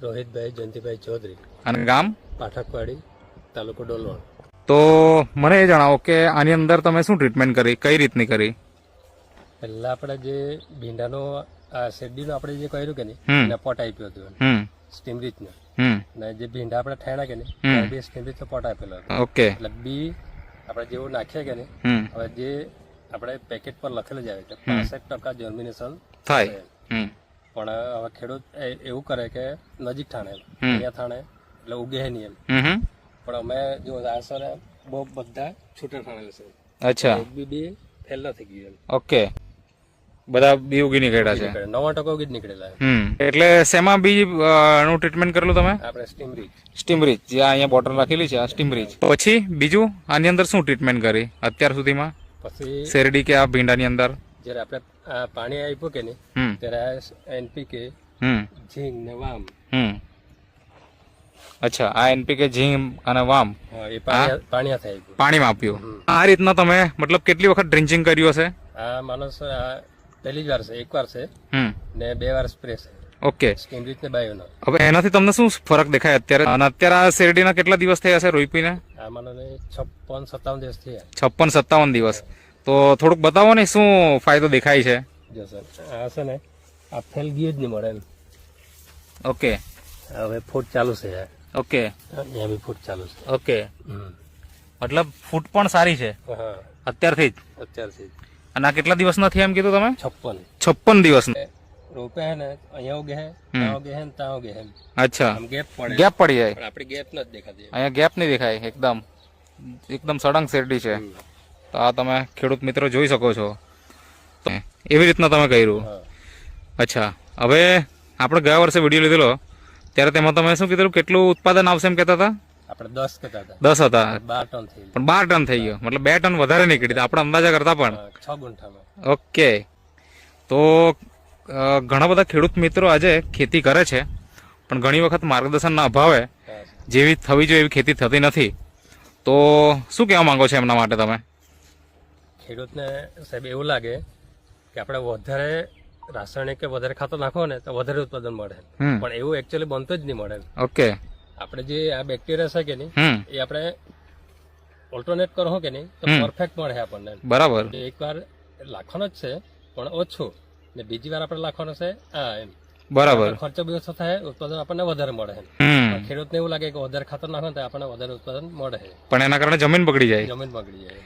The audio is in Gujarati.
રોહિતભાઈ જયંતિભાઈ ચૌધરી, અને ગામ પાઠકવાડી, તાલુકો ડોલવણ. તો મને એ જણાવો કે આની અંદર તમે શું ટ્રીટમેન્ટ કરી, કઈ રીતની કરી? પહેલા આપણે જે ભીંડાનો આ શેરડીનો આપણે જે કર્યું કે નહીં, એને પોટ આપ્યો હતો સ્ટીમ રીચનો, અને જે ભીંડા આપણે ઠેણા કે નહીં બે સ્ટીમ રીચનો પોટ આપેલો હતો. ઓકે. એટલે બી આપણે જેવું નાખીએ કે નહીં, હવે જે આપણે પેકેટ પર લખેલું જ આવે કે 65% જર્મિનેશન થાય. પણ હવે ખેડૂત એવું કરે કે નજીક થાણે અહીંયા થાણે એટલે ઉગે નહીં એમ. પણ અમે જો આ સર બહુ બધા છૂટા થાણેલા છે. અચ્છા. એક બી ફેલ નથી ગયું એમ. ઓકે, બધા બી ઉગી નીકળ્યા છે. 9% ઉગી જ નીકળેલા. એટલે શેમાં બી નું ટ્રીટમેન્ટ કરેલું તમે? આપણે સ્ટીમ રીચ. સ્ટીમ રીચ, જે અહીંયા બોટલ રાખેલી છે આ સ્ટીમ રીચ. પછી બીજું આની અંદર શું ટ્રીટમેન્ટ કરી અત્યાર સુધીમાં? પછી શેરડી કે આ ભીંડાની અંદર જયારે આપણે આ પાણી આપ્યું કે નહીં ત્યારે એનપીકે ઝીંક ને વામ. અચ્છા, આ એનપીકે ઝીંક અને વામ એ પાણી આપ્યું, પાણીમાં આપ્યું. આ રીતના તમે મતલબ કેટલી વખત ડ્રિંચિંગ કર્યું હશે? આ માણસ પહેલી જ વાર છે, એક વાર છે ને 2 વાર સ્પ્રે છે. ઓકે. સ્ટીમ રીચ ને બાયોનો. હવે એનાથી તમને શું ફરક દેખાય અત્યારે? અને અત્યારે આ શેરડીના કેટલા દિવસ થયા હશે રોઈપીને? આ મને 56-57 દિવસ થયા. 56-57 દિવસ. તો થોડુંક બતાવો ને શું ફાયદો દેખાય છે? જો સર, આ છે ને આ ફેલ ગયું જ નહીં મળે એમ. ઓકે. હવે ફૂટ ચાલુ છે. ઓકે. અહીંયા બી ફૂટ ચાલુ છે. ઓકે, મતલબ ફૂટ પણ સારી છે હા અત્યારથી જ. અત્યારથી જ. અને આ કેટલા દિવસ નથી એમ કીધું તમે? 56 દિવસ. રોપે હે ને અહીંયા ઉગે હે, ત્યાં ઉગે હે ને ત્યાં ઉગે હે. અચ્છા, આમ ગેપ પડે, ગેપ પડી જાય. પણ આપણી ગેપ નથી દેખાતી. અહીંયા ગેપ નહીં દેખાય. એકદમ સળંગ શેરડી છે. તો આ તમે ખેડૂત મિત્રો જોઈ શકો છો. તો એવી રીતના તમે કર્યું. અચ્છા, હવે આપણે ગયા વર્ષે વિડીયો લીધેલો ત્યારે તેમાં તમે શું કીધું, કેટલું ઉત્પાદન આવશે એમ કહેતા હતા? આપણે 10 કહેતા હતા. 10 હતા. 12 ટન થઈ પણ 12 ટન થઈ ગયો, મતલબ 2 ટન વધારે નીકળી આપણા અંદાજા કરતા પણ. 6 ગુંઠામાં. ઓકે. તો ઘણા બધા ખેડૂત મિત્રો આજે ખેતી કરે છે, પણ ઘણી વખત માર્ગદર્શનના અભાવે જેવી થવી જોઈએ એવી ખેતી થતી નથી. તો શું કહેવા માંગો છો એમના માટે તમે? ખેડૂતને સાહેબ એવું લાગે કે આપણે વધારે રાસાયણિક કે વધારે ખાતર નાખો ને તો વધારે ઉત્પાદન મળે, પણ એવું એકચ્યુઅલી બનતું જ નહીં મળે. ઓકે. આપણે જે આ બેક્ટેરિયા છે કે નહીં, એ આપણે ઓલ્ટરનેટ કરો કે નહીં તો પરફેક્ટ મળે આપણને. બરાબર. એકવાર લાખવાનો જ છે પણ ઓછું, ને બીજી વાર આપણે લાખવાનો છે એમ. બરાબર. ખર્ચો બી ઓછો થાય, ઉત્પાદન આપણને વધારે મળે. ખેડૂતને એવું લાગે કે વધારે ખાતર નાખો તો આપણને વધારે ઉત્પાદન મળે, પણ એના કારણે જમીન બગડી જાય. જમીન બગડી જાય.